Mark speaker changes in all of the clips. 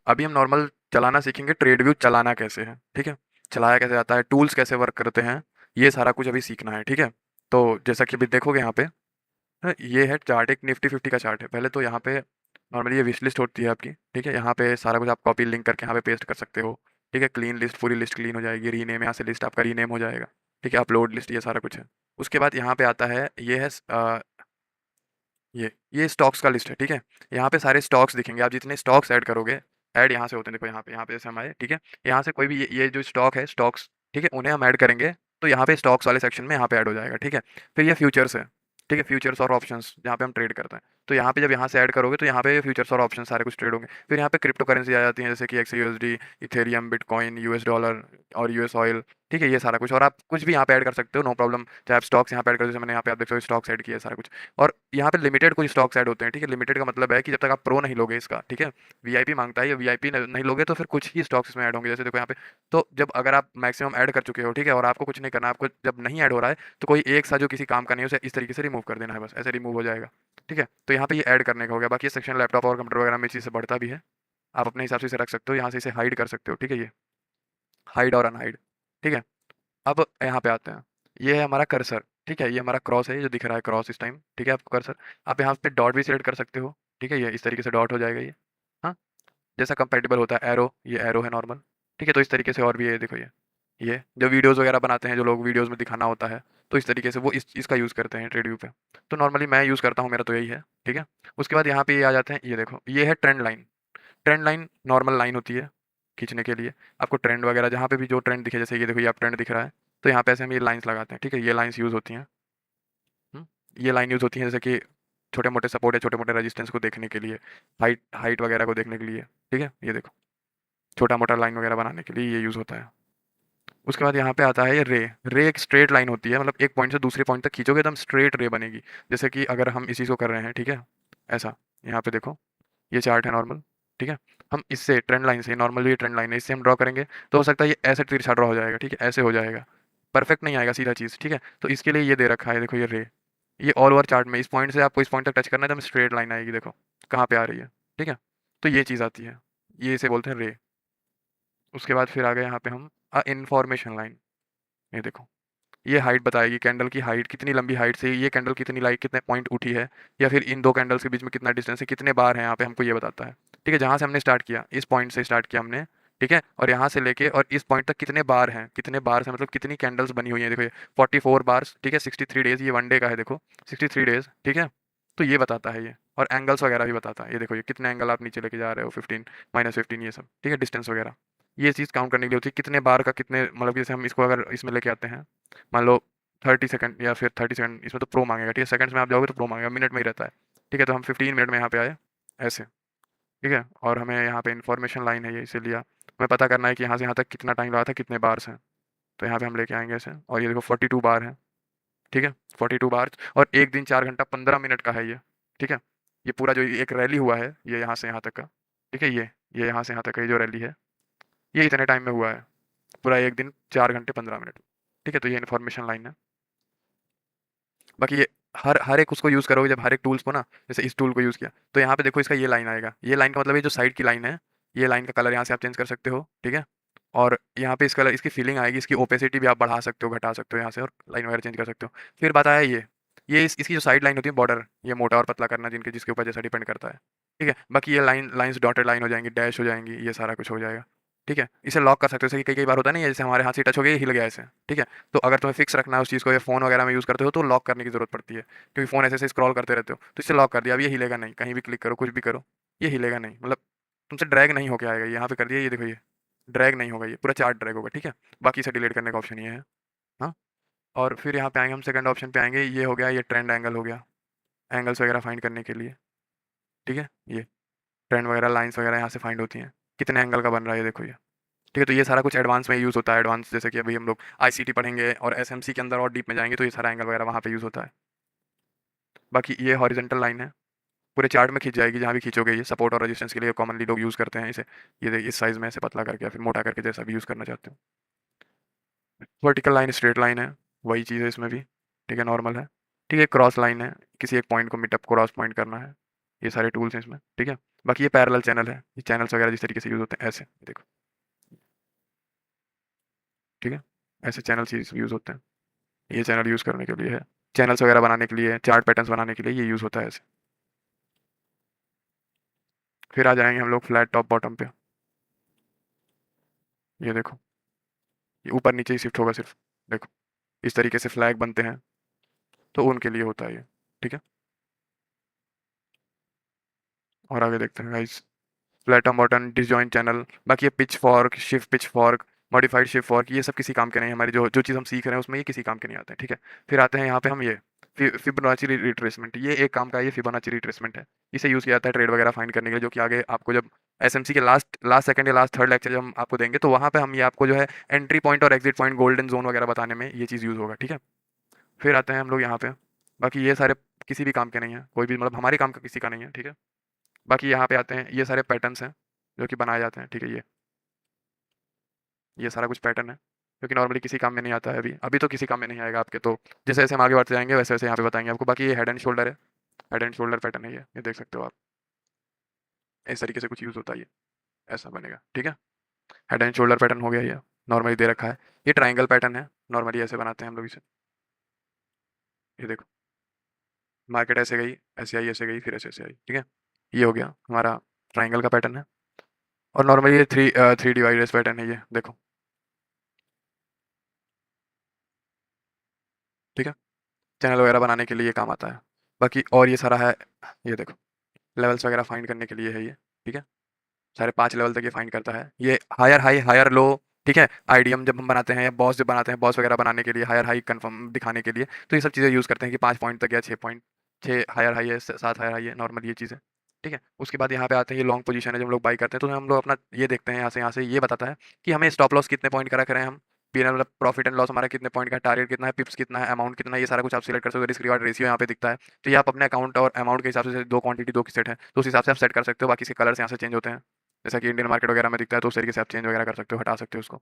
Speaker 1: अभी हम नॉर्मल चलाना सीखेंगे, ट्रेड व्यू चलाना कैसे है, ठीक है? चलाया कैसे जाता है, टूल्स कैसे वर्क करते हैं, ये सारा कुछ अभी सीखना है, ठीक है? तो जैसा कि अभी देखोगे यहाँ पे, ये है चार्ट, एक निफ्टी 50 का चार्ट है। पहले तो यहाँ पे नॉर्मली ये विश लिस्ट होती है आपकी, ठीक है? यहाँ पे सारा कुछ आप कॉपी लिंक करके यहाँ पे पेस्ट कर सकते हो, ठीक है? क्लीन लिस्ट, पूरी लिस्ट क्लीन हो जाएगी, रीनेम यहाँ से लिस्ट आपका रीनेम हो जाएगा, ठीक है? अपलोड लिस्ट, ये सारा कुछ है। उसके बाद यहाँ पे आता है, ये है ये स्टॉक्स का लिस्ट है, ठीक है? यहाँ पे सारे स्टॉक्स दिखेंगे, आप जितने स्टॉक्स ऐड करोगे, ऐड यहाँ से होते हैं, देखो यहाँ पे जैसे हम आए, ठीक है? यहाँ से कोई भी ये जो स्टॉक है, स्टॉक्स, ठीक है? उन्हें हम ऐड करेंगे, तो यहाँ पे स्टॉक्स वाले सेक्शन में यहाँ पे ऐड हो जाएगा, ठीक है? फिर ये फ्यूचर्स है, ठीक है? फ्यूचर्स और ऑप्शंस जहाँ पे हम ट्रेड करते हैं, तो यहाँ पे जब यहाँ से ऐड करोगे तो यहाँ पे फ्यूचर्स और ऑप्शन सारे कुछ ट्रेड होंगे। फिर यहाँ पे क्रिप्टो करेंसी आ जाती है, जैसे कि XAUSD, Ethereum, bitcoin, US dollar और यूएस ऑयल, ठीक है? ये सारा कुछ, और आप कुछ भी यहाँ पे ऐड कर सकते हो, नो प्रॉब्लम। चाहे आप स्टॉक्स यहाँ पे ऐड करो, जैसे मैंने यहाँ पे आप देख सकते हो स्टॉक्स ऐड किया है, सारा कुछ। और यहाँ पे लिमिटेड कुछ स्टॉक्स ऐड होते हैं, ठीक है? लिमिटेड का मतलब है कि जब तक आप प्रो नहीं लोगे इसका, ठीक है? वीआईपी मांगता है, ये वीआईपी नहीं लोगे तो फिर कुछ ही स्टॉक्स इसमें ऐड होंगे, जैसे देखो यहाँ पे। तो जब अगर आप मैक्सिमम ऐड कर चुके हो, ठीक है, और आपको कुछ नहीं करना, आपको जब नहीं ऐड हो रहा है, तो कोई एक सा जो किसी काम का नहीं है उसे इस तरीके से रिमूव कर देना है, बस ऐसे रिमूव हो जाएगा, ठीक है? तो यहाँ पे ये ऐड करने का हो गया। बाकी ये सेक्शन लैपटॉप और कंप्यूटर वगैरह में इस चीज़ से बढ़ता भी है, आप अपने हिसाब से इसे रख सकते हो, यहाँ से इसे हाइड कर सकते हो, ठीक है? ये हाइड और अनहाइड, ठीक है? अब यहाँ पे आते हैं, ये है हमारा कर्सर, ठीक है? ये हमारा क्रॉस है, ये जो दिख रहा है क्रॉस इस टाइम, ठीक है? आपको कर्सर, आप यहाँ पे डॉट भी सिलेक्ट कर सकते हो, ठीक है? ये इस तरीके से डॉट हो जाएगा ये, हाँ? जैसा कंपैटिबल होता है एरो, ये एरो है नॉर्मल, ठीक है? तो इस तरीके से और भी है, देखो ये जो वीडियोज़ वगैरह बनाते हैं, जो लोग वीडियोज़ में दिखाना होता है, तो इस तरीके से वो इस चीज़ का यूज़ करते हैं ट्रेड व्यू पे। तो नॉर्मली मैं यूज़ करता हूँ, मेरा तो यही है, ठीक है? उसके बाद यहाँ पे ये आ जाते हैं, ये देखो, ये है trend line. Trend line normal line होती है खींचने के लिए, आपको ट्रेंड वगैरह जहाँ पे भी जो ट्रेंड दिखे, जैसे ये देखो, ये आप ट्रेंड दिख रहा है, तो यहाँ पे ऐसे हम ये लाइन्स लगाते हैं, ठीक है? ये लाइन्स यूज़ होती हैं। हुँ, ये लाइन यूज़ होती है जैसे कि छोटे-मोटे सपोर्ट या छोटे-मोटे रेजिस्टेंस को देखने के लिए, हाइट हाइट वगैरह को देखने के लिए, ठीक है? ये देखो, छोटा-मोटा लाइन वगैरह बनाने के लिए ये यूज़ होता है। उसके बाद यहाँ पे आता है ये रे। रे एक स्ट्रेट लाइन होती है, मतलब एक पॉइंट से दूसरे पॉइंट तक खींचोगे एकदम स्ट्रेट रे बनेगी। जैसे कि अगर हम इस चीज़ को कर रहे हैं, ठीक है? ऐसा, यहाँ पे देखो, ये चार्ट है नॉर्मल, ठीक है? हम इससे ट्रेंड लाइन से, नॉर्मल ये ट्रेंड लाइन है, इससे हम ड्रॉ करेंगे, तो हो सकता है ये ऐसे तिरछा ड्रॉ हो जाएगा, ठीक है? ऐसे हो जाएगा, परफेक्ट नहीं आएगा सीधा चीज़, ठीक है? तो इसके लिए ये दे रखा है, देखो ये रे। ये ऑल ओवर चार्ट में इस पॉइंट से आपको इस पॉइंट तक टच करना है, एकदम स्ट्रेट लाइन आएगी, देखो कहाँ पे आ रही है, ठीक है? तो ये चीज़ आती है, ये इसे बोलते हैं रे। उसके बाद फिर आ गए यहाँ पे हम इन्फॉर्मेशन लाइन। ये देखो, ये हाइट बताएगी, कैंडल की हाइट, कितनी लंबी हाइट से ये कैंडल कितनी लाइट कितने पॉइंट उठी है, या फिर इन दो कैंडल्स के बीच में कितना डिस्टेंस है, कितने बार है, यहाँ पे हमको ये बताता है, ठीक है? जहाँ से हमने स्टार्ट किया, इस पॉइंट से स्टार्ट किया हमने, ठीक है? और यहाँ से लेके और इस पॉइंट तक कितने बार हैं, कितने बार से मतलब कितनी कैंडल्स बनी हुई हैं, देखो ये 44 बार्स, ठीक है? 63 डेज, ये वन डे का है, देखो 63 डेज, ठीक है? तो ये बताता है ये, और एंगल्स वगैरह भी बताता है, ये देखो ये कितने एंगल आप नीचे लेके जा रहे हो, 15 -15, ये सब, ठीक है? डिस्टेंस वगैरह, ये चीज़ काउंट करने के लिए होती है, कितने बार का कितने, मतलब जैसे हम इसको अगर इसमें लेके आते हैं, मान लो 30 सेकंड या फिर 30 सेकंड, इसमें तो प्रो मांगेगा, ठीक है? सेकंड्स में आप जाओगे तो प्रो मांगेगा, मिनट में ही रहता है, ठीक है? तो हम 15 मिनट में यहाँ पे आए, ऐसे, ठीक है? और हमें यहाँ पे इन्फॉर्मेशन लाइन है ये, इसीलिए हमें पता करना है कि यहाँ से यहाँ तक कितना टाइम लगा था, कितने बार्स हैं, तो यहाँ पे हम लेके आएंगे ऐसे, और ये देखो 42 बार है, ठीक है? 42 बार, और एक दिन 4 घंटा 15 मिनट का है ये, ठीक है? ये पूरा जो एक रैली हुआ है, ये यहाँ से यहाँ तक का, ठीक है? ये यहाँ से यहाँ तक का ये जो रैली है, ये इतने टाइम में हुआ है, पूरा एक दिन 4 घंटे 15 मिनट, ठीक है? तो ये इन्फॉर्मेशन लाइन है। बाकी ये हर हर एक उसको यूज़ करोगे, जब हर एक टूल्स को ना, जैसे इस टूल को यूज़ किया, तो यहाँ पे देखो इसका ये लाइन आएगा, ये लाइन का मतलब ये जो साइड की लाइन है, ये लाइन का कलर यहाँ से आप चेंज कर सकते हो, ठीक है? और यहाँ पे इस कलर, इसकी फीलिंग आएगी, इसकी ओपेसिटी भी आप बढ़ा सकते हो, घटा सकते हो यहाँ से, और लाइन वगैरह चेंज कर सकते हो। फिर बात आया ये इसकी जो साइड लाइन होती है, बॉर्डर, ये मोटा और पतला करना, जिनके जिसके ऊपर जैसा डिपेंड करता है, ठीक है? बाकी ये लाइन्स डॉटेड लाइन हो जाएंगी, डैश हो जाएंगी, ये सारा कुछ हो जाएगा, ठीक है? इसे लॉक कर सकते हो, जैसे कि कई कई बार होता है ना, ये जैसे हमारे हाथ से टच हो गया, ये हिल गया ऐसे, ठीक है? तो अगर तुम्हें फिक्स रखना है उस चीज़ को, या फ़ोन वगैरह में यूज़ करते हो, तो लॉक करने की ज़रूरत पड़ती है, क्योंकि फ़ोन ऐसे ऐसे स्क्रॉल करते रहते हो, तो इसे लॉक कर दिया, अब ये हिलेगा नहीं, कहीं भी क्लिक करो, कुछ भी करो, ये हिलेगा नहीं, मतलब तुमसे ड्रैग नहीं होके आएगा, ये यहाँ पे कर दिया, ये देखो, ये ड्रैग नहीं होगा, ये पूरा चार्ट ड्रैग होगा, ठीक है? बाकी इसे डिलीट करने का ऑप्शन ये है, हाँ? और फिर यहाँ पे आएंगे हम, सेकंड ऑप्शन पे आएंगे, ये हो गया, ये ट्रेंड एंगल हो गया, एंगल्स वगैरह फाइंड करने के लिए, ठीक है? ये ट्रेंड वगैरह, लाइन्स वगैरह यहाँ से फाइंड होती हैं, कितने एंगल का बन रहा है, ये देखो ये, ठीक है? तो ये सारा कुछ एडवांस में यूज़ होता है, एडवांस जैसे कि अभी हम लोग आईसीटी पढ़ेंगे और एसएमसी के अंदर और डीप में जाएंगे, तो ये सारा एंगल वगैरह वहाँ पे यूज़ होता है। बाकी ये हॉरिजॉन्टल लाइन है, पूरे चार्ट में खींच जाएगी, जहाँ भी खींचोगे, ये सपोर्ट और रेजिस्टेंस के लिए कॉमनली लोग यूज़ करते हैं इसे, ये इस साइज़ में ऐसे पतला करके या फिर मोटा करके, जैसा भी यूज़ करना चाहते हो। वर्टिकल लाइन स्ट्रेट लाइन है, वही चीज़ है इसमें भी, ठीक है? नॉर्मल है, ठीक है? क्रॉस लाइन है, किसी एक पॉइंट को मिड अप क्रॉस पॉइंट करना है, ये सारे टूल्स हैं इसमें, ठीक है। बाकी ये पैरेलल चैनल है, ये चैनल्स वगैरह जिस तरीके से यूज़ होते हैं ऐसे, देखो, ठीक है, ऐसे चैनल्स यूज़ होते हैं। ये चैनल यूज़ करने के लिए है, चैनल्स वगैरह बनाने के लिए, चार्ट पैटर्न्स बनाने के लिए ये यूज़ होता है ऐसे। फिर आ जाएँगे हम लोग फ्लैट टॉप बॉटम पे। ये देखो, ये ऊपर-नीचे ही शिफ्ट होगा सिर्फ़, देखो, इस तरीके से फ्लैग बनते हैं, तो उनके लिए होता है ये, ठीक है। और आगे देखते हैं guys, flat bottom, disjoint channel, बाकी ये pitch fork, shift pitch fork, modified shift fork, ये सब किसी काम के नहीं है। हमारी जो जो चीज़ हम सीख रहे हैं उसमें ये किसी काम के नहीं आते हैं, ठीक है। फिर आते हैं यहाँ पे हम ये फिबोनाची रिट्रेसमेंट, ये एक काम का है, ये फिबोनाची रिट्रेसमेंट है। इसे यूज़ किया जाता है ट्रेड वगैरह फाइंड करने के लिए, जो कि आगे आपको जब एसएमसी के लास्ट लास्ट सेकंड या लास्ट थर्ड लेक्चर जब हम आपको देंगे, तो वहाँ पे हम ये आपको जो है एंट्री पॉइंट और एग्जिट पॉइंट, गोल्डन जोन वगैरह बताने में ये चीज़ यूज़ होगा, ठीक है। फिर आते हैं हम लोग यहाँ पे, बाकी ये सारे किसी भी काम के नहीं है, कोई भी मतलब हमारे काम का किसी का नहीं है, ठीक है। बाकी यहाँ पे आते हैं, ये सारे पैटर्न्स हैं जो कि बनाए जाते हैं, ठीक है। ये सारा कुछ पैटर्न है जो कि नॉर्मली किसी काम में नहीं आता है, अभी अभी तो किसी काम में नहीं आएगा आपके, तो जैसे जैसे हम आगे बढ़ते जाएंगे वैसे वैसे यहाँ पे बताएंगे आपको। बाकी ये हेड एंड शोल्डर है, हेड एंड शोल्डर पैटर्न है, ये देख सकते हो आप, इस तरीके से कुछ यूज़ होता है, ये ऐसा बनेगा, ठीक है। हेड एंड शोल्डर पैटर्न हो गया, ये नॉर्मली दे रखा है। ये ट्राइंगल पैटर्न है, नॉर्मली ऐसे बनाते हैं हम लोग इसे, ये देखो, मार्केट ऐसे गई, ऐसे आई, ऐसे गई, फिर ऐसे ऐसे आई, ठीक है। ये हो गया हमारा ट्राइंगल का पैटर्न है। और नॉर्मली ये थ्री डिवाइडर्स पैटर्न है, ये देखो, ठीक है। चैनल वगैरह बनाने के लिए ये काम आता है। बाकी और ये सारा है, ये देखो, लेवल्स वगैरह फाइंड करने के लिए है ये, ठीक है। सारे 5 लेवल तक ये फाइंड करता है। ये हायर हाई, हायर लो, ठीक है। आईडीएम जब हम बनाते हैं या बॉस जब बनाते हैं, बॉस वगैरह बनाने के लिए हायर हाई कंफर्म दिखाने के लिए, तो ये सब चीज़ें यूज़ करते हैं कि 5 पॉइंट तक या 6 पॉइंट, 6 हायर हाई है, 7 हायर हाई है, नॉर्मल ये चीज़ें, ठीक है। उसके बाद यहाँ पे आते हैं, ये लॉन्ग पोजीशन है, जब हम लोग बाई करते हैं तो हम लोग अपना ये देखते हैं, यहाँ से ये बताता है कि हमें स्टॉप लॉस कितने पॉइंट का रख रहे हैं हम, पीएनएल मतलब प्रॉफिट एंड लॉस हमारा कितने पॉइंट का, टारगेट कितना है, पिप्स कितना है, अमाउंट कितना है, ये सारा कुछ आप सिलेक्ट कर सकते हो। रिस्क रिवार्ड रेशियो यहाँ पे दिखता है, तो ये आप अपने अकाउंट और अमाउंट के हिसाब से, दो क्वांटिटी दो की सेट है तो उस हिसाब से आप सेट कर सकते हो। बाकी इसके कलर्स यहाँ से चेंज होते हैं, जैसा कि इंडियन मार्केट वगैरह में दिखता है, तो उस तरीके से आप चेंज वगैरह कर सकते हो, हटा सकते हो उसको,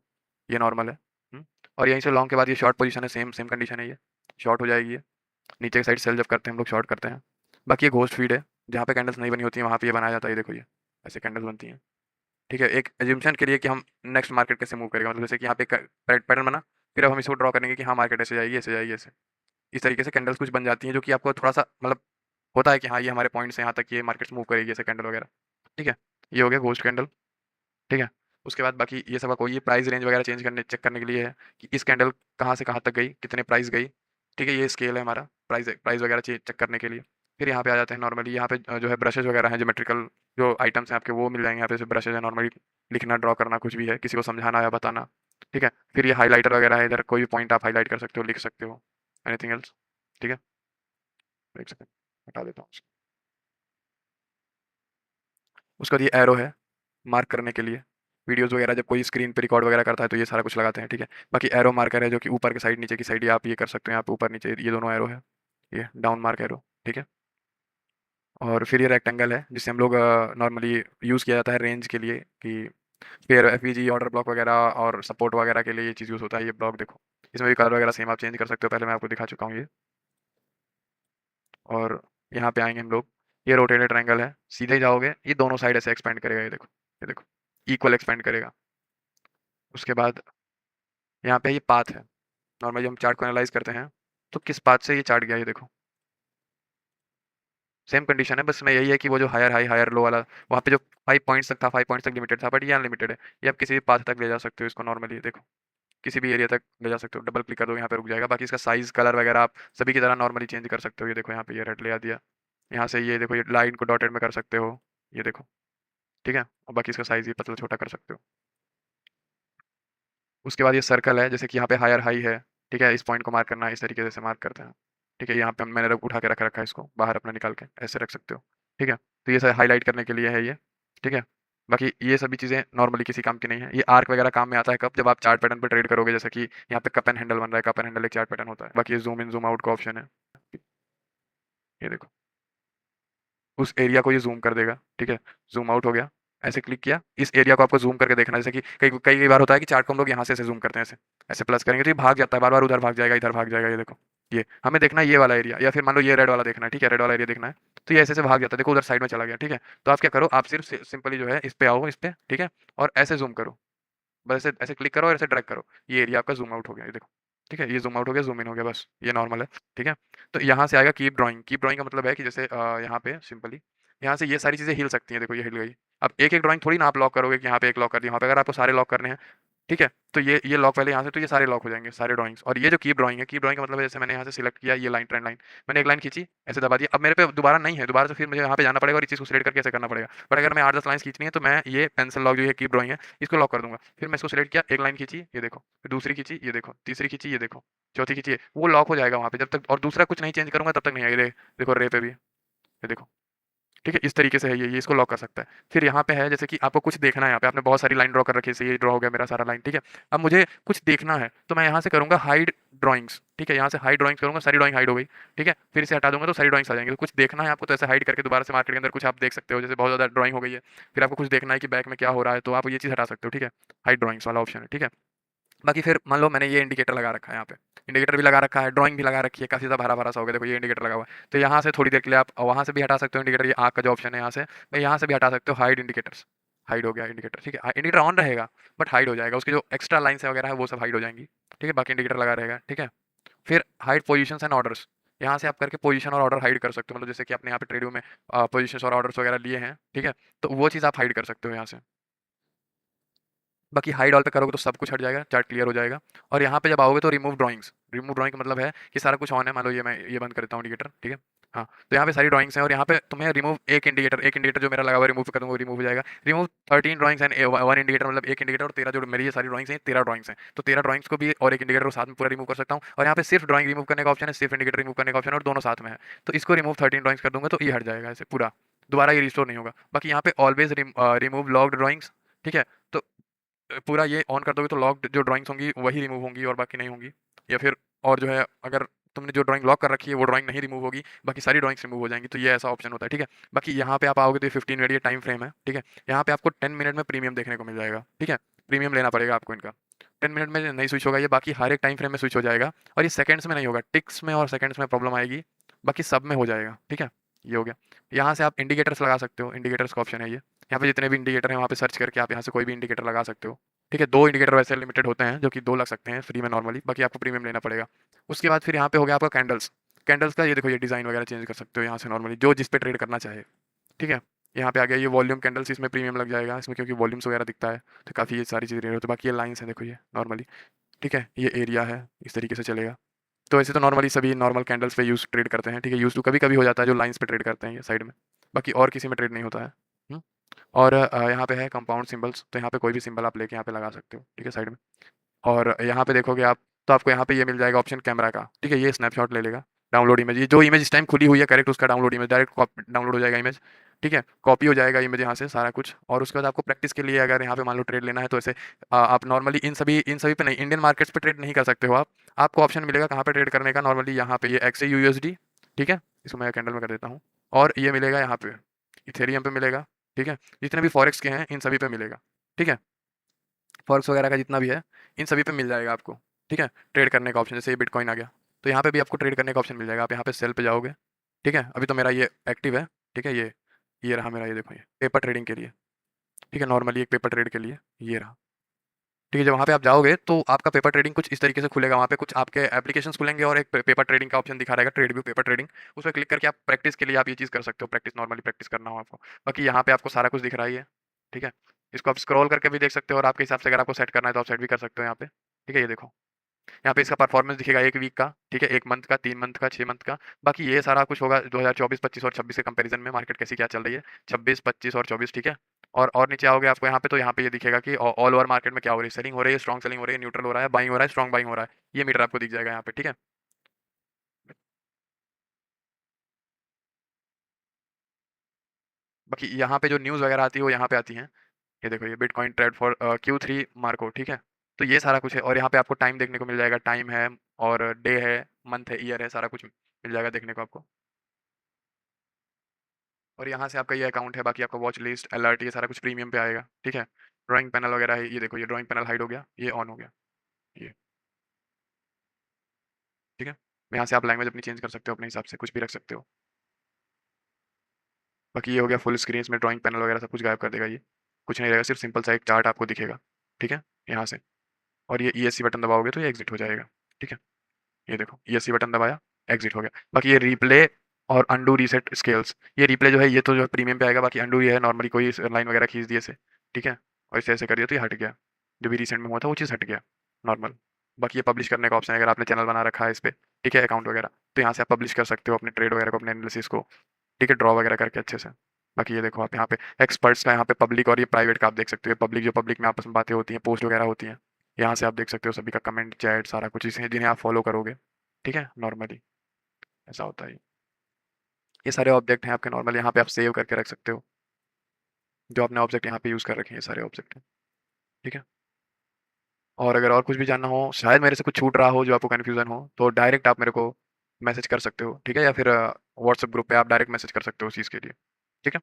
Speaker 1: ये नॉर्मल है। और यहीं से लॉन्ग के बाद ये शॉर्ट पोजीशन है, सेम सेम कंडीशन है, ये शॉर्ट हो जाएगी, ये नीचे की साइड सेल जब करते हैं हम लोग शॉर्ट करते हैं। बाकी ये घोस्ट फीड है, जहाँ पे कैंडल्स नहीं बनी होती हैं वहाँ पे ये बनाया जाता है, ये देखो, ये ऐसे कैंडल्स बनती हैं, ठीक है। एक एज्यूमशन के लिए कि हम नेक्स्ट मार्केट कैसे मूव करेंगे, मतलब जैसे कि यहाँ पे पैटर्न बना, फिर अब हम इसको ड्रॉ करेंगे कि हाँ मार्केट ऐसे जाएगी, ऐसे जाएगी, ऐसे, इस तरीके से कैंडल्स कुछ बन जाती हैं, जो कि आपको थोड़ा सा मतलब होता है कि हाँ ये हमारे पॉइंट से यहाँ तक ये मार्केट मूव करेगी, ऐसे कैंडल वगैरह, ठीक है। ये हो गया घोस्ट कैंडल, ठीक है। उसके बाद बाकी ये सब कोई ये प्राइस रेंज वगैरह चेक करने के लिए है कि इस कैंडल कहाँ से कहाँ तक गई, कितने प्राइस गई, ठीक है। ये स्केल है हमारा प्राइस प्राइस वगैरह चेक करने के लिए। फिर यहाँ पे आ जाते हैं, नॉर्मली यहाँ पे जो है ब्रशेज वगैरह हैं, ज्योमेट्रिकल जो आइटम्स हैं आपके वो मिल जाएंगे यहाँ पे, जैसे ब्रशेज है, नॉर्मली लिखना ड्रॉ करना कुछ भी है, किसी को समझाना या बताना, ठीक है। फिर ये हाईलाइटर वगैरह है, इधर कोई भी पॉइंट आप हाईलाइट कर सकते हो, लिख सकते हो, एनीथिंग एल्स, ठीक है। एक सेकंड, हटा देता हूँ उसका। ये एरो है मार्क करने के लिए, वीडियोज़ वगैरह जब कोई स्क्रीन पे रिकॉर्ड वगैरह करता है तो ये सारा कुछ लगाते हैं, ठीक है। बाकी एरो मार्कर है जो कि ऊपर की साइड नीचे की साइड, ये आप ये कर सकते हो, यहाँ पे ऊपर नीचे ये दोनों एरो है, ये डाउन मार्क एरो, ठीक है। और फिर ये रेक्टेंगल है जिससे हम लोग नॉर्मली यूज़ किया जाता है रेंज के लिए, कि फिर एफवीजी ऑर्डर ब्लॉक वगैरह और सपोर्ट वगैरह के लिए ये चीज़ यूज़ होता है। ये ब्लॉक देखो, इसमें भी कलर वगैरह सेम आप चेंज कर सकते हो, पहले मैं आपको दिखा चुका हूँ ये। और यहाँ पे आएंगे हम लोग, ये रोटेटेड ट्रायंगल है, सीधे जाओगे ये दोनों साइड ऐसे एक्सपेंड करेगा, ये देखो, ये देखो, इक्वल एक्सपेंड करेगा। उसके बाद यहाँ पे ये पाथ है, नॉर्मली जब हम चार्ट को एनालाइज करते हैं तो किस पाथ से ये चार्ट गया, ये देखो, सेम कंडीशन है, बस में यही है कि वो जो हायर हाई हायर लो वाला, वहाँ पे जो 5 पॉइंट्स तक था, 5 पॉइंट्स तक लिमिटेड था, बट ये अनलिमिटेड है। ये आप किसी भी पाथ तक ले जा सकते हो इसको, नॉर्मली देखो, किसी भी एरिया तक ले जा सकते हो, डबल क्लिक कर दो यहाँ पे रुक जाएगा। बाकी इसका साइज कलर वगैरह आप सभी की तरह नॉर्मली चेंज कर सकते हो, ये देखो यहाँ पे ये रेड ले आ दिया, यहाँ से ये देखो ये लाइन को डॉटेड में कर सकते हो, ये देखो, ठीक है। और बाकी इसका साइज ये पतला छोटा कर सकते हो। उसके बाद ये सर्कल है, जैसे कि यहाँ पे हायर हाई है, ठीक है, इस पॉइंट को मार्क करना है, इस तरीके से मार्क करते हैं, ठीक है। यहाँ पे मैंने उठा के रखा है इसको, बाहर अपना निकाल के ऐसे रख सकते हो, ठीक है। तो ये सब हाईलाइट करने के लिए है ये, ठीक है। बाकी ये सभी चीज़ें नॉर्मली किसी काम की नहीं है। ये आर्क वगैरह काम में आता है कब, जब आप चार्ट पैटर्न पर ट्रेड करोगे, जैसे कि यहाँ पे कप एंड हैंडल बन रहा है, कप एंड हैंडल एक चार्ट पैटर्न होता है। बाकी ये जूम इन जूम आउट का ऑप्शन है, ये देखो, उस एरिया को ये ज़ूम कर देगा, ठीक है। ज़ूम आउट हो गया, ऐसे क्लिक किया, इस एरिया को आपको ज़ूम करके देखना है, जैसे कि कई कई बार होता है कि चार्ट को हम लोग यहाँ से ऐसे ज़ूम करते हैं, ऐसे ऐसे प्लस करेंगे तो ये भाग जाता है, बार बार उधर भाग जाएगा, इधर भाग जाएगा, ये देखो, ये हमें देखना है ये वाला एरिया, या फिर मान लो ये रेड वाला देखना है, ठीक है, रेड वाला एरिया देखना है, तो ये ऐसे-ऐसे भाग जाता है, देखो उधर साइड में चला गया, ठीक है? तो आप क्या करो, आप सिर्फ़ सिंपली जो है इस पे आओ, इस पे, ठीक है? और ऐसे ज़ूम करो, बस ऐसे ऐसे क्लिक करो और ऐसे ड्रैग करो, ये एरिया आपका ज़ूम आउट हो गया, ये देखो, ठीक है? ये ज़ूम आउट हो गया, ज़ूम इन हो गया, बस ये नॉर्मल है, ठीक है? तो यहाँ से आएगा कीप ड्राइंग का मतलब है कि जैसे यहाँ पे सिंपली यहाँ से ये सारी चीज़ें हिल सकती हैं, देखो ये हिल गई। अब एक-एक ड्राइंग थोड़ी ना आप लॉक करोगे कि यहाँ पे एक लॉक कर दी, वहाँ पे अगर आपको सारे लॉक करने हैं, ठीक है? तो ये लॉक पहले यहाँ से, तो ये सारे लॉक हो जाएँगे, सारे ड्राइंग्स। और ये जो कीप ड्राइंग का मतलब है, जैसे मैंने यहाँ से सिलेक्ट किया ये लाइन, ट्रेंड लाइन, मैंने एक लाइन खींची, ऐसे दबा दिया, अब मेरे पे दोबारा नहीं है, दोबारा से फिर मुझे यहाँ पे जाना पड़ेगा और इस चीज़ को सिलेक्ट करके ऐसे करना पड़ेगा। बट अगर मैं 8-10 लाइन्स खींचनी है तो मैं ये पेंसिल लॉक जो ये कीप ड्राइंग है, इसको लॉक कर दूँगा। फिर मैं इसको सिलेक्ट किया, एक लाइन खींची, ये देखो, फिर दूसरी खींची, ये देखो, तीसरी खींची, ये देखो, चौथी खींची, वो लॉक हो जाएगा वहाँ पे जब तक, और दूसरा कुछ नहीं चेंज करूँगा तब तक नहीं आएगी। देखो रे पे भी, ये देखो। ठीक है? इस तरीके से है ये इसको लॉक कर सकता है। फिर यहाँ पे है जैसे कि आपको कुछ देखना है, यहाँ पे आपने बहुत सारी लाइन ड्रॉ कर रखी है, जैसे ये ड्रॉ हो गया मेरा सारा लाइन, ठीक है? अब मुझे कुछ देखना है, तो मैं यहाँ से करूँगा हाइड ड्राइंग्स, ठीक है? यहाँ से हाइड ड्राइंग्स करूँगा, सारी ड्राइंग हाइड हो गई, ठीक है? फिर इसे हटा दूँगा तो सारी ड्राइंग्स आ जाएँगी। तो कुछ देखना है आपको तो ऐसे हाइड करके दोबारा से मार्केट के अंदर कुछ आप देख सकते हो, जैसे बहुत ज़्यादा ड्राइंग हो गई है, फिर आपको कुछ देखना है कि बैक में क्या हो रहा है, तो आप ये चीज़ हटा सकते हो, ठीक है? हाइड ड्राइंग्स वाला ऑप्शन है, ठीक है? बाकी फिर मान लो मैंने ये इंडिकेटर लगा रखा है यहाँ पे, इंडिकेटर भी लगा रखा है, ड्राइंग भी लगा रखी है, काफ़ी ज़्यादा भरा-भरा सा हो गया, देखो ये इंडिकेटर लगा हुआ है। तो यहाँ से थोड़ी देर के लिए आप वहाँ से भी हटा सकते हो इंडिकेटर, ये आँख का जो ऑप्शन है यहाँ से, मैं यहाँ से भी हटा सकते हो हाइड इंडिकेटर्स, हाइड हो गया इंडिकेटर, ठीक है? इंडिकेटर ऑन रहेगा, बट हाइड हो जाएगा, उसकी जो एक्स्ट्रा लाइन्स है वगैरह है वो सब हाइड हो जाएँगी, ठीक है? बाकी इंडिकेटर लगा रहेगा, ठीक है? फिर हाइड पोजीशंस एंड ऑर्डर्स, यहाँ से आप करके पोजीशन और ऑर्डर हाइड कर सकते हो, मतलब जैसे कि आपने यहाँ पे ट्रेडिंग में पोजीशंस और ऑर्डर्स वगैरह लिए हैं, ठीक है? तो वो चीज़ आप हाइड कर सकते हो यहाँ से। बाकी हाइड ऑल पे करोगे तो सब कुछ हट जाएगा, चार्ट क्लियर हो जाएगा। और यहाँ पे जब आओगे तो रिमूव ड्राइंग का मतलब है कि सारा कुछ ऑन है, मान लो ये मैं ये बंद कर देता हूँ इंडिकेटर, ठीक है? हाँ, तो यहाँ पे सारी ड्राइंग्स हैं और यहाँ पे तुम्हें रिमूव एक इंडिकेटर जो मेरा लगा हुआ है रिमूव कर दूँगा, वो रिमूव हो जाएगा। रिमूव 13 ड्राइंग्स एंड 1 इंडिकेटर, मतलब एक इंडिकेटर और 13 जो मेरी ये सारी ड्राइंग्स हैं, 13 ड्राइंग्स हैं। तो 13 ड्राइंग्स को भी और एक इंडिकेटर को साथ में पूरा रिमूव कर सकता हूँ। और यहाँ पे सिर्फ ड्राइंग रिमूव करने का ऑप्शन है, सिर्फ इंडिकेटर रिमूव करने का ऑप्शन है और दोनों साथ में है। तो इसको रिमूव 13 ड्राइंग्स कर दूँगा तो ये हट जाएगा ऐसे पूरा। दोबारा ये रिस्टोर नहीं होगा। बाकी यहाँ पे ऑलवेज़ रिमूव लॉक्ड ड्राइंग्स, ठीक है? तो पूरा ये ऑन कर दोगे तो लॉक्ड जो ड्राइंग्स होंगी वही रिमूव होंगी और बाकी नहीं होंगी। या फिर और जो है, अगर तुमने जो ड्राइंग लॉक कर रखी है वो ड्राइंग नहीं रिमूव होगी, बाकी सारी ड्राइंग्स रिमूव हो जाएँगी, तो ये ऐसा ऑप्शन होता है, ठीक है? बाकी यहाँ पे आप आओगे तो ये 15 मिनट ये टाइम फ्रेम है, ठीक है? यहाँ पे आपको 10 मिनट में प्रीमियम देखने को मिल जाएगा, ठीक है? प्रीमियम लेना पड़ेगा आपको इनका। 10 मिनट में नहीं स्विच होगा ये, बाकी हर एक टाइम फ्रेम में स्विच हो जाएगा और ये सेकंड्स में नहीं होगा, टिक्स में और सेकंड्स में प्रॉब्लम आएगी, बाकी सब में हो जाएगा, ठीक है? ये हो गया। यहाँ से आप इंडिकेटर्स लगा सकते हो, इंडिकेटर्स का ऑप्शन है ये। यहाँ पे जितने भी इंडिकेटर हैं वहाँ पे सर्च करके आप यहाँ से कोई भी इंडिकेटर लगा सकते हो। ठीक है, 2 इंडिकेटर वैसे लिमिटेड होते हैं जो कि 2 लग सकते हैं फ्री में नॉर्मली, बाकी आपको प्रीमियम लेना पड़ेगा। उसके बाद फिर यहाँ पे हो गया आपका कैंडल्स। कैंडल्स का ये देखो, ये डिज़ाइन वगैरह चेंज कर सकते हो यहाँ से नॉर्मली, जो जिस पे ट्रेड करना चाहे। ठीक है? यहाँ पे आ गया ये वॉल्यूम कैंडल्स, इसमें प्रीमियम लग जाएगा, इसमें क्योंकि वॉल्यूम्स वगैरह दिखता है, तो काफ़ी ये सारी चीज़ें होती है। बाकी ये लाइन्स हैं देखो ये नॉर्मली, ठीक है? ये एरिया है, इस तरीके से चलेगा। तो ऐसे तो नॉर्मली सभी नॉर्मल कैंडल्स पे यूज़ ट्रेड करते हैं, ठीक है? यूज़ टू कभी-कभी हो जाता है जो लाइन्स पे ट्रेड करते हैं ये साइड में, बाकी और किसी में ट्रेड नहीं होता है। हुँ? और यहाँ पे है कंपाउंड सिंबल्स, तो यहाँ पे कोई भी सिंबल आप लेके यहाँ पे लगा सकते हो, ठीक है, साइड में। और यहाँ पे देखोगे आप, तो आपको यहाँ पे ये मिल जाएगा ऑप्शन कैमरा का, ठीक है? ये स्नैपशॉट ले लेगा, डाउनलोड इमेज, ये जो इमेज इस टाइम खुली हुई है करेक्ट उसका डाउनलोड इमेज, डायरेक्ट डाउनलोड हो जाएगा इमेज, ठीक है? कॉपी हो जाएगा इमेज यहाँ से सारा कुछ। और उसके बाद आपको प्रैक्टिस के लिए अगर यहाँ पे मान लो ट्रेड लेना है तो ऐसे आप नॉर्मली इन सभी पे नहीं, इंडियन मार्केट्स पे ट्रेड नहीं कर सकते हो आप। आपको ऑप्शन मिलेगा कहाँ पे ट्रेड करने का, नॉर्मली यहाँ पे ये XAUUSD, ठीक है? इसको मैं कैंडल में कर देता हूँ। और ये मिलेगा यहाँ पे, इथेरियम पे मिलेगा, ठीक है? जितने भी फॉरेक्स के हैं इन सभी पे मिलेगा, ठीक है? फॉरेक्स वगैरह का जितना भी है, इन सभी पे मिल जाएगा आपको, ठीक है? ट्रेड करने का ऑप्शन, जैसे ये बिटकॉइन आ गया, तो यहाँ पे भी आपको ट्रेड करने का ऑप्शन मिल जाएगा। आप यहाँ पे सेल पे जाओगे, ठीक है? अभी तो मेरा ये एक्टिव है, ठीक है? ये रहा मेरा, ये देखो ये पेपर ट्रेडिंग के लिए, ठीक है? नॉर्मली एक पेपर ट्रेड के लिए ये रहा, ठीक है? जब वहाँ पे आप जाओगे तो आपका पेपर ट्रेडिंग कुछ इस तरीके से खुलेगा, वहाँ पे कुछ आपके एप्लीकेशंस खुलेंगे और एक पेपर ट्रेडिंग का ऑप्शन दिखा रहेगा, ट्रेड व्यू पेपर ट्रेडिंग, उस पे क्लिक करके आप प्रैक्टिस के लिए आप ये चीज़ कर सकते हो, प्रैक्टिस नॉर्मली प्रैक्टिस करना हो आपको। बाकी यहाँ पे आपको सारा कुछ दिख रहा ही है, ठीक है? इसको आप स्क्रॉल करके भी देख सकते हो और आपके हिसाब से अगर आपको सेट करना है तो आप सेट भी कर सकते हो यहाँ पे, ठीक है? ये देखो, यहाँ पे इसका परफॉर्मेंस दिखेगा 1 वीक का, ठीक है? 1 मंथ का, 3 मंथ का, 6 मंथ का। बाकी ये सारा कुछ होगा 2024, 25 और 26 के कंपैरिज़न में मार्केट कैसी क्या चल रही है, 26, 25 और 24, ठीक है? और नीचे आओगे आपको यहाँ पे, तो यहाँ पे ये दिखेगा कि ऑल ओवर मार्केट में क्या हो रही है, सेलिंग हो रही है, स्ट्रॉन्ग सेलिंग हो रही है, न्यूट्रल हो रहा है, बाइंग हो रहा है, स्ट्रॉन्ग बाइंग हो रहा है। ये मीटर आपको दिख जाएगा यहाँ पे, ठीक है? बाकी यहाँ पे जो न्यूज़ वगैरह आती है वो यहाँ पे आती हैं। ये देखो, ये bitcoin trade for Q3 Marco, ठीक है? तो ये सारा कुछ है और यहाँ पे आपको टाइम देखने को मिल जाएगा, टाइम है और डे है, मंथ है, ईयर है, सारा कुछ मिल जाएगा देखने को आपको। और यहाँ से आपका ये अकाउंट है, बाकी आपका वॉच लिस्ट, अलर्ट, ये सारा कुछ प्रीमियम पे आएगा, ठीक है? ड्राइंग पैनल वगैरह है, ये देखो ये ड्राइंग पैनल हाइड हो गया, ये ऑन हो गया, ये, ठीक है? यहाँ से आप लैंग्वेज अपनी चेंज कर सकते हो, अपने हिसाब से कुछ भी रख सकते हो। बाकी ये हो गया फुल स्क्रीन, इसमें ड्राइंग पैनल वगैरह सब कुछ गायब कर देगा ये, कुछ नहीं रहेगा, सिर्फ सिंपल सा एक चार्ट आपको दिखेगा, ठीक है, यहाँ से। और ये ESC बटन दबाओगे तो ये एग्जिट हो जाएगा, ठीक है। ये देखो ESC बटन दबाया, एग्जिट हो गया। बाकी ये रिप्ले और अंडू रीसेट स्केल्स, ये रिप्ले जो है ये तो जो प्रीमियम पे आएगा, बाकी अंडू ये है नॉर्मली कोई लाइन वगैरह खींच दिए से, ठीक है, और इसे ऐसे कर दिया तो ये हट गया, जो भी रिसेंट में हुआ था वो चीज़ हट गया नॉर्मल। बाकी ये पब्लिश करने का ऑप्शन है, अगर आपने चैनल बना रखा है इस पे, ठीक है, अकाउंट वगैरह, तो यहाँ से आप पब्लिश कर सकते हो अपने ट्रेड वगैरह को, अपने एनालिसिस को, ठीक है, ड्रॉ वगैरह करके अच्छे से। बाकी ये देखो आप यहाँ पे एक्सपर्ट्स का, यहाँ पे पब्लिक और ये प्राइवेट का आप देख सकते हो। पब्लिक जो पब्लिक में आपस में बातें होती हैं, पोस्ट वगैरह होती हैं, यहाँ से आप देख सकते हो सभी का कमेंट, चैट, सारा कुछ इसे जिन्हें आप फॉलो करोगे, ठीक है, नॉर्मली ऐसा होता है। ये सारे ऑब्जेक्ट हैं आपके नॉर्मल, यहाँ पे आप सेव करके रख सकते हो, जो आपने ऑब्जेक्ट यहाँ पे यूज़ कर रखे हैं, ये सारे ऑब्जेक्ट हैं, ठीक है। और अगर और कुछ भी जानना हो, शायद मेरे से कुछ छूट रहा हो जो आपको कन्फ्यूज़न हो, तो डायरेक्ट आप मेरे को मैसेज कर सकते हो, ठीक है, या फिर व्हाट्सएप ग्रुप पे आप डायरेक्ट मैसेज कर सकते हो उस चीज़ के लिए, ठीक है।